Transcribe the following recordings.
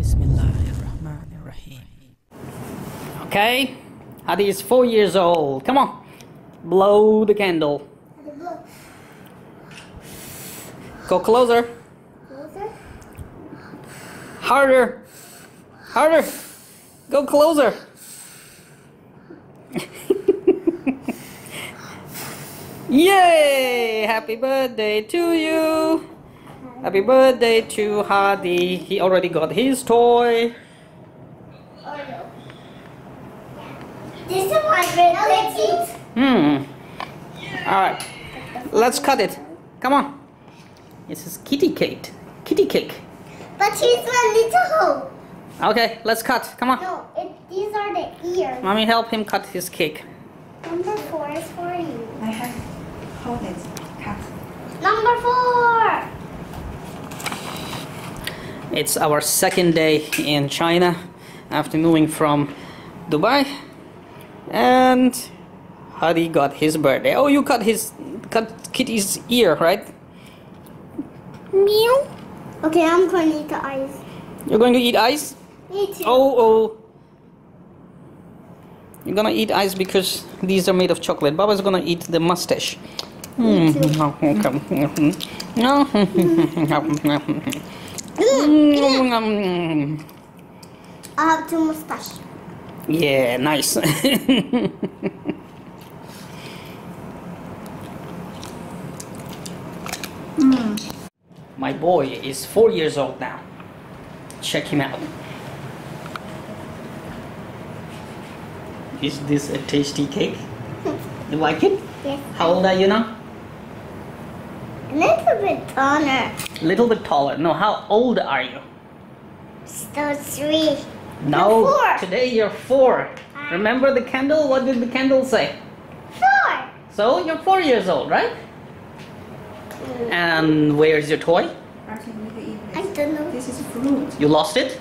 Bismillahirrahmanirrahim. Okay, Haadi is 4 years old. Come on, blow the candle. Go closer. Harder. Harder. Go closer. Yay! Happy birthday to you. Happy birthday to Haadi. He already got his toy. This is my birthday cake. Alright. Let's cut it. Come on. This is kitty cake. Kitty cake. But he's a little. Okay, let's cut. Come on. No, these are the ears. Mommy, help him cut his cake. Number 4 is for you. I have hold it. Cut. Number 4. It's our second day in China after moving from Dubai, and Haadi got his birthday. Oh, you cut Kitty's ear, right? Meow. Okay, I'm going to eat the eyes. You're going to eat ice? Me too. Oh. You're gonna eat ice because these are made of chocolate. Baba's gonna eat the mustache. Me too. I have 2 mustache. Yeah, nice. My boy is 4 years old now. Check him out. Is this a tasty cake? You like it? Yes. How old are you now? A little bit taller. Little bit taller. No, how old are you? Still 3. No, 4. today you're 4. Remember the candle? What did the candle say? 4. So you're 4 years old, right? And where's your toy? I don't know. This is fruit. You lost it?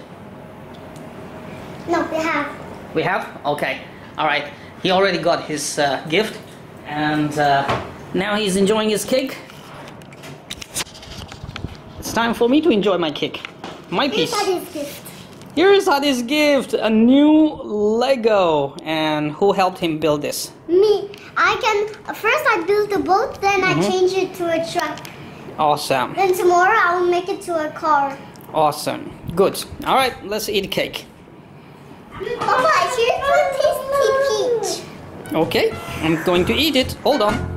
No, we have. We have? Okay. Alright. He already got his gift. And now he's enjoying his cake. It's time for me to enjoy my cake. My piece. Here's Haadi's gift. Here is Haadi's gift. A new Lego. And who helped him build this? Me. First I built a boat, then I change it to a truck. Awesome. Then tomorrow I will make it to a car. Awesome. Good. Alright, let's eat cake. Papa, here's one tasty peach. Okay, I'm going to eat it. Hold on.